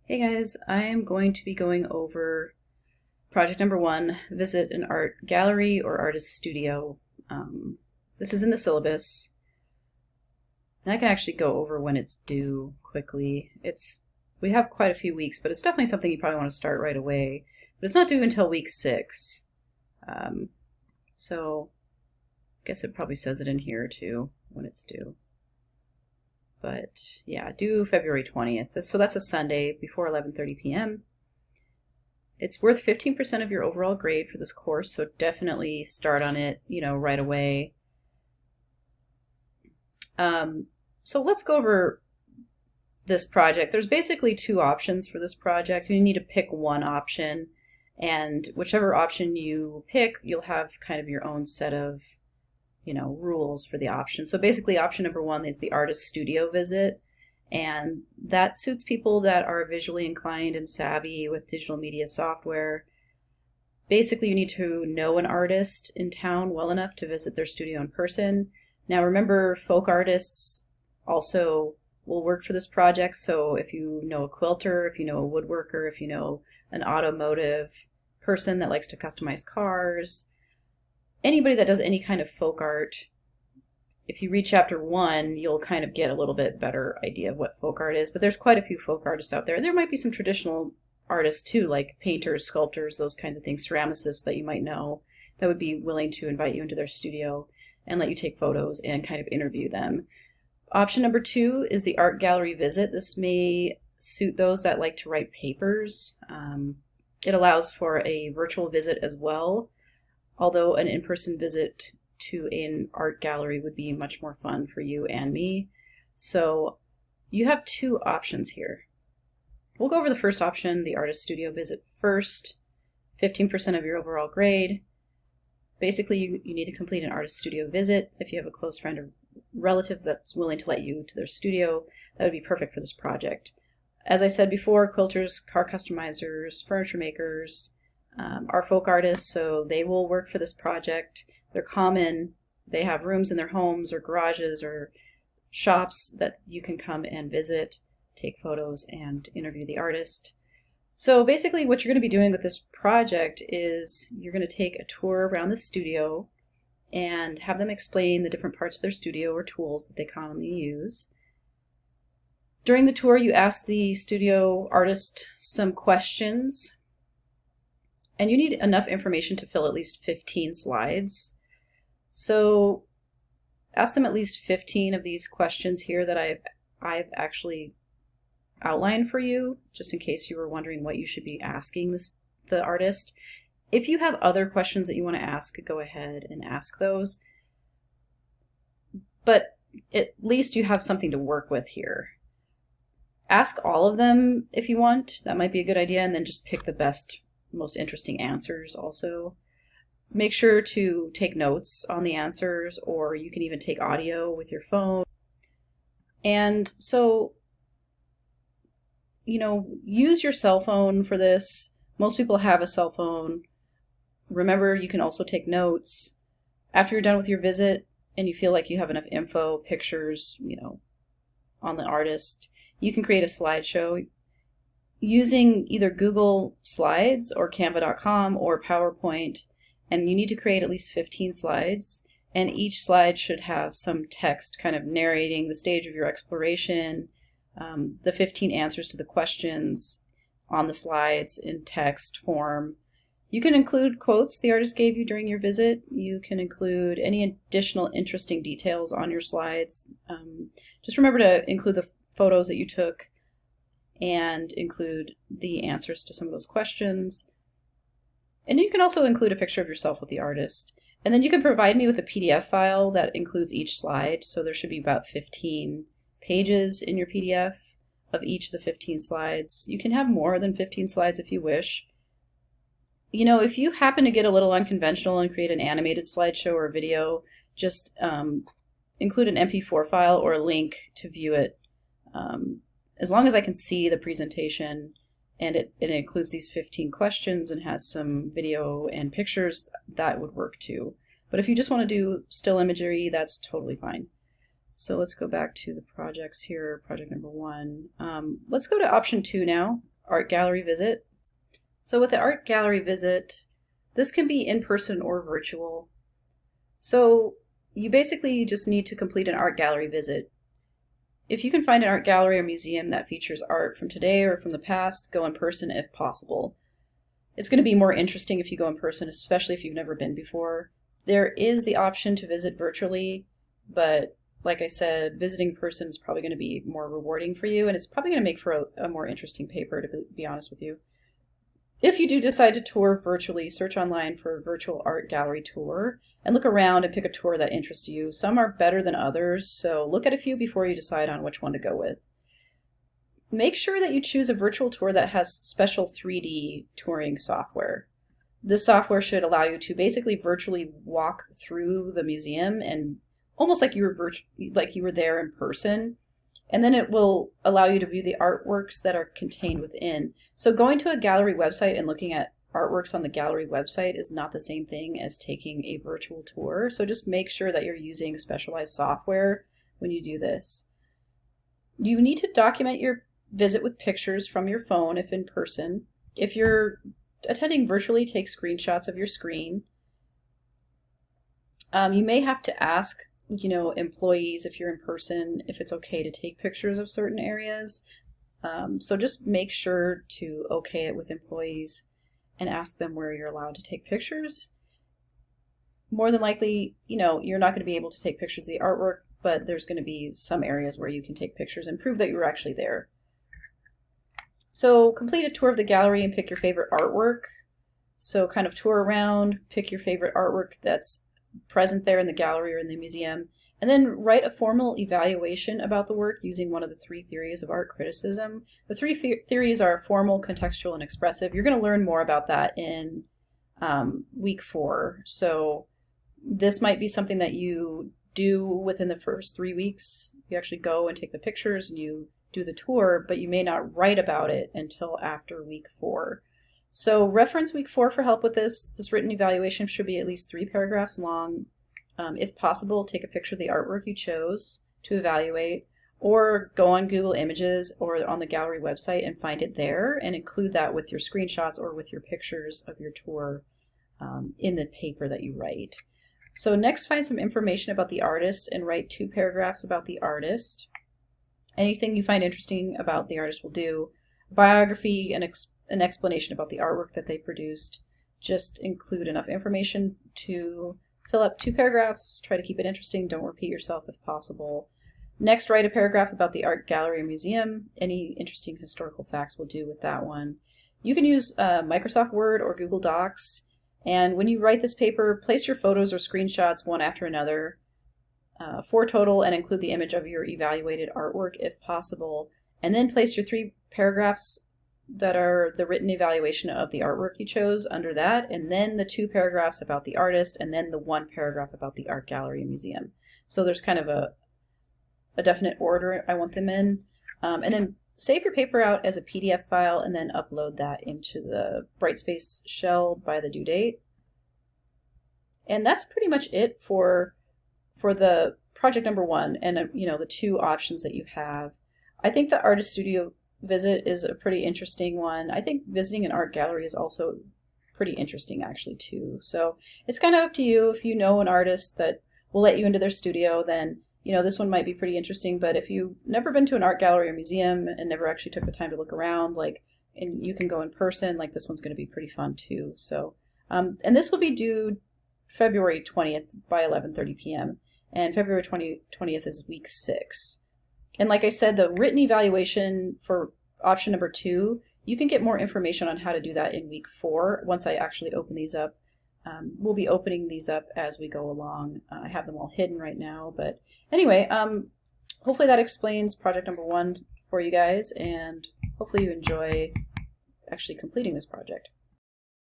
Hey guys, I am going to be going over project number 1, visit an art gallery or artist studio. This is in the syllabus, and I can actually go over when it's due quickly. We have quite a few weeks, but it's definitely something you probably want to start right away. But it's not due until week 6, so I guess it probably says it in here too when it's due. But yeah, due February 20th. So that's a Sunday before 11:30 p.m. It's worth 15% of your overall grade for this course, so definitely start on it, right away. So let's go over this project. There's basically 2 options for this project. You need to pick one option, and whichever option you pick, you'll have kind of your own set of rules for the option. So basically option number 1 is the artist studio visit, and that suits people that are visually inclined and savvy with digital media software. Basically, you need to know an artist in town well enough to visit their studio in person. Now remember, folk artists also will work for this project, so if you know a quilter, if you know a woodworker, if you know an automotive person that likes to customize cars, anybody that does any kind of folk art, if you read chapter 1, you'll kind of get a little bit better idea of what folk art is. But there's quite a few folk artists out there. There might be some traditional artists too, like painters, sculptors, those kinds of things, ceramicists that you might know that would be willing to invite you into their studio and let you take photos and kind of interview them. Option number 2 is the art gallery visit. This may suit those that like to write papers. It allows for a virtual visit as well, although an in-person visit to an art gallery would be much more fun for you and me. So you have 2 options here. We'll go over the first option, the artist studio visit first. 15% of your overall grade. Basically, you need to complete an artist studio visit. If you have a close friend or relatives that's willing to let you to their studio, that would be perfect for this project. As I said before, quilters, car customizers, furniture makers, are folk artists, so they will work for this project. They're common. They have rooms in their homes or garages or shops that you can come and visit, take photos, and interview the artist. So basically what you're going to be doing with this project is you're going to take a tour around the studio and have them explain the different parts of their studio or tools that they commonly use. During the tour, you ask the studio artist some questions, and you need enough information to fill at least 15 slides. So ask them at least 15 of these questions here that I've actually outlined for you, just in case you were wondering what you should be asking the artist. If you have other questions that you want to ask, go ahead and ask those. But at least you have something to work with here. Ask all of them if you want. That might be a good idea, and then just pick the best, most interesting answers also. Make sure to take notes on the answers, or you can even take audio with your phone. And so, use your cell phone for this. Most people have a cell phone. Remember, you can also take notes. After you're done with your visit and you feel like you have enough info, pictures, on the artist, you can create a slideshow using either Google Slides or Canva.com or PowerPoint. And you need to create at least 15 slides, and each slide should have some text kind of narrating the stage of your exploration, the 15 answers to the questions on the slides in text form. You can include quotes the artist gave you during your visit. You can include any additional interesting details on your slides. Just remember to include the photos that you took and include the answers to some of those questions. And you can also include a picture of yourself with the artist. And then you can provide me with a PDF file that includes each slide. So there should be about 15 pages in your PDF of each of the 15 slides. You can have more than 15 slides if you wish. If you happen to get a little unconventional and create an animated slideshow or a video, just include an MP4 file or a link to view it. As long as I can see the presentation, and it includes these 15 questions and has some video and pictures, that would work too. But if you just want to do still imagery, that's totally fine. So let's go back to the projects here, project number 1. Let's go to option 2 now. art gallery visit. So with the art gallery visit, this can be in person or virtual. So you basically just need to complete an art gallery visit. If you can find an art gallery or museum that features art from today or from the past, go in person if possible. It's going to be more interesting if you go in person, especially if you've never been before. There is the option to visit virtually, but like I said, visiting in person is probably going to be more rewarding for you, and it's probably going to make for a more interesting paper, to be honest with you. If you do decide to tour virtually, search online for a virtual art gallery tour and look around and pick a tour that interests you. Some are better than others, so look at a few before you decide on which one to go with. Make sure that you choose a virtual tour that has special 3D touring software. This software should allow you to basically virtually walk through the museum and almost like you were there in person. And then it will allow you to view the artworks that are contained within. So going to a gallery website and looking at artworks on the gallery website is not the same thing as taking a virtual tour. So just make sure that you're using specialized software when you do this. You need to document your visit with pictures from your phone if in person. If you're attending virtually, take screenshots of your screen. You may have to ask employees, if you're in person, if it's okay to take pictures of certain areas. So just make sure to okay it with employees and ask them where you're allowed to take pictures. More than likely, you're not going to be able to take pictures of the artwork, but there's going to be some areas where you can take pictures and prove that you were actually there. So complete a tour of the gallery and pick your favorite artwork. So kind of tour around, pick your favorite artwork that's present there in the gallery or in the museum, and then write a formal evaluation about the work using one of the 3 theories of art criticism. The 3 theories are formal, contextual, and expressive. You're going to learn more about that in week 4. So this might be something that you do within the first 3 weeks. You actually go and take the pictures and you do the tour, but you may not write about it until after week 4. So reference week 4 for help with this. This written evaluation should be at least 3 paragraphs long. If possible, take a picture of the artwork you chose to evaluate, or go on Google Images or on the gallery website and find it there and include that with your screenshots or with your pictures of your tour in the paper that you write. So next, find some information about the artist and write 2 paragraphs about the artist. Anything you find interesting about the artist will do. Biography and an explanation about the artwork that they produced. Just include enough information to fill up 2 paragraphs. Try to keep it interesting. Don't repeat yourself if possible. Next, write a paragraph about the art gallery or museum. Any interesting historical facts will do with that one. You can use Microsoft Word or Google Docs. And when you write this paper, place your photos or screenshots one after another, 4 total, and include the image of your evaluated artwork if possible. And then place your 3 paragraphs that are the written evaluation of the artwork you chose under that, and then the 2 paragraphs about the artist, and then the 1 paragraph about the art gallery and museum. So there's kind of a definite order I want them in. And then save your paper out as a PDF file and then upload that into the Brightspace shell by the due date. And that's pretty much it for the project number 1 and the 2 options that you have. I think the artist studio visit is a pretty interesting one. I think visiting an art gallery is also pretty interesting actually too. So it's kind of up to you. If you know an artist that will let you into their studio, then this one might be pretty interesting. But if you've never been to an art gallery or museum and never actually took the time to look around, and you can go in person, this one's going to be pretty fun too. So and this will be due February 20th by 11:30 p.m. and February 20th is week 6. And like I said, the written evaluation for option number 2, you can get more information on how to do that in week 4 once I actually open these up. We'll be opening these up as we go along. I have them all hidden right now, but anyway, hopefully that explains project number 1 for you guys, and hopefully you enjoy actually completing this project.